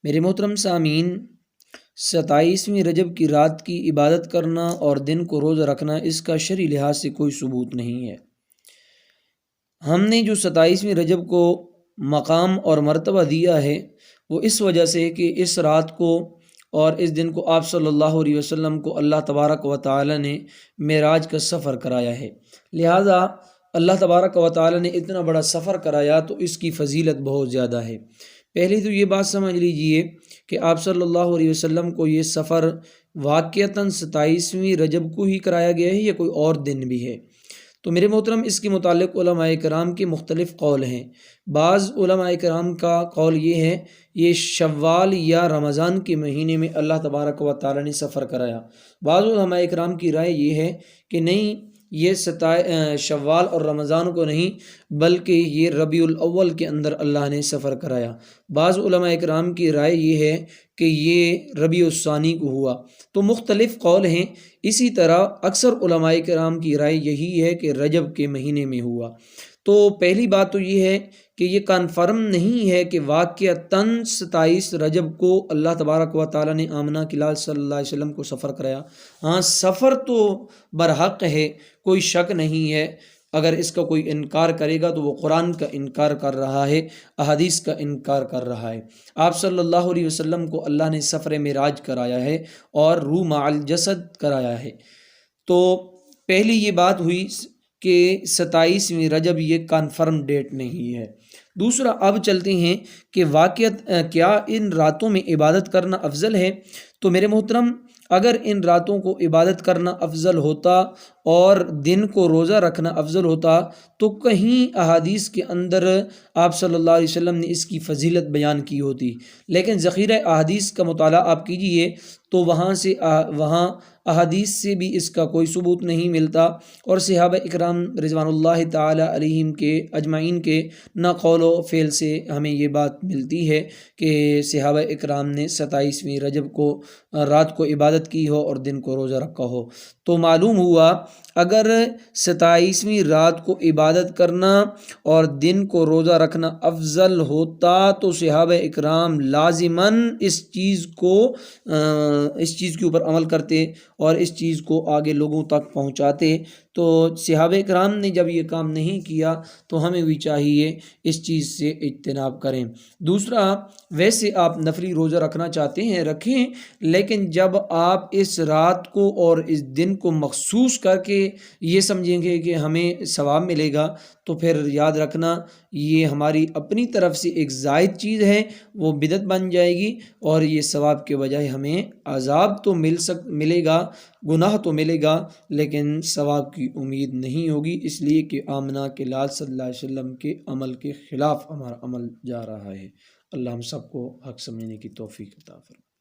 میرے محترم سامعین، 27ویں رجب کی رات کی عبادت کرنا اور دن کو روزہ رکھنا اس کا شرعی لحاظ سے کوئی ثبوت نہیں ہے۔ ہم نے جو 27ویں رجب کو مقام اور مرتبہ دیا ہے وہ اس وجہ سے کہ اس رات کو اور اس دن کو آپ صلی اللہ علیہ وسلم کو اللہ تبارک و تعالی نے معراج کا سفر کرایا ہے، لہٰذا اللہ تبارک و تعالی نے اتنا بڑا سفر کرایا تو اس کی فضیلت بہت زیادہ ہے۔ پہلے تو یہ بات سمجھ لیجئے کہ آپ صلی اللہ علیہ وسلم کو یہ سفر واقعتاً 27ویں رجب کو ہی کرایا گیا ہے یا کوئی اور دن بھی ہے؟ تو میرے محترم، اس کے متعلق علماء کرام کے مختلف قول ہیں۔ بعض علماء کرام کا قول یہ ہے یہ شوال یا رمضان کے مہینے میں اللہ تبارک و تعالی نے سفر کرایا۔ بعض علماء کرام کی رائے یہ ہے کہ نہیں، یہ شوال اور رمضان کو نہیں بلکہ یہ ربیع الاول کے اندر اللہ نے سفر کرایا۔ بعض علماء کرام کی رائے یہ ہے کہ یہ ربیع الثانی کو ہوا۔ تو مختلف قول ہیں۔ اسی طرح اکثر علماء کرام کی رائے یہی ہے کہ رجب کے مہینے میں ہوا۔ تو پہلی بات تو یہ ہے کہ یہ کنفرم نہیں ہے کہ واقعتاً 27 رجب کو اللہ تبارک و تعالی نے آمنہ کی لال صلی اللہ علیہ وسلم کو سفر کرایا۔ ہاں، سفر تو برحق ہے، کوئی شک نہیں ہے۔ اگر اس کا کوئی انکار کرے گا تو وہ قرآن کا انکار کر رہا ہے، احادیث کا انکار کر رہا ہے۔ آپ صلی اللہ علیہ وسلم کو اللہ نے سفر معراج کرایا ہے اور روح مع الجسد کرایا ہے۔ تو پہلی یہ بات ہوئی کہ 27ویں رجب یہ کنفرم ڈیٹ نہیں ہے۔ دوسرا، اب چلتے ہیں کہ واقعات کیا ان راتوں میں عبادت کرنا افضل ہے؟ تو میرے محترم، اگر ان راتوں کو عبادت کرنا افضل ہوتا اور دن کو روزہ رکھنا افضل ہوتا تو کہیں احادیث کے اندر آپ صلی اللہ علیہ وسلم نے اس کی فضیلت بیان کی ہوتی، لیکن ذخیرہ احادیث کا مطالعہ آپ کیجئے تو وہاں احادیث سے بھی اس کا کوئی ثبوت نہیں ملتا، اور صحابہ اکرام رضوان اللہ تعالی علیہم کے اجمعین کے نہ قول و فعل سے ہمیں یہ بات ملتی ہے کہ صحابہ اکرام نے 27ویں رجب کو رات کو عبادت کی ہو اور دن کو روزہ رکھا ہو۔ تو معلوم ہوا اگر 27ویں رات کو عبادت کرنا اور دن کو روزہ رکھنا افضل ہوتا تو صحابہ اکرام لازماً اس چیز کے اوپر عمل کرتے اور اس چیز کو آگے لوگوں تک پہنچاتے۔ تو صحابہ اکرام نے جب یہ کام نہیں کیا تو ہمیں بھی چاہیے اس چیز سے اجتناب کریں۔ دوسرا، ویسے آپ نفلی روزہ رکھنا چاہتے ہیں رکھیں، لیکن جب آپ اس رات کو اور اس دن کو مخصوص کر کے یہ سمجھیں گے کہ ہمیں ثواب ملے گا تو پھر یاد رکھنا یہ ہماری اپنی طرف سے ایک زائد چیز ہے، وہ بدعت بن جائے گی، اور یہ ثواب کے بجائے ہمیں عذاب تو ملے گا، گناہ تو ملے گا، لیکن ثواب کی امید نہیں ہوگی، اس لیے کہ آمنہ کے لال صلی اللہ علیہ وسلم کے عمل کے خلاف ہمارا عمل جا رہا ہے۔ اللہ ہم سب کو حق سمجھنے کی توفیق عطا فرمائے۔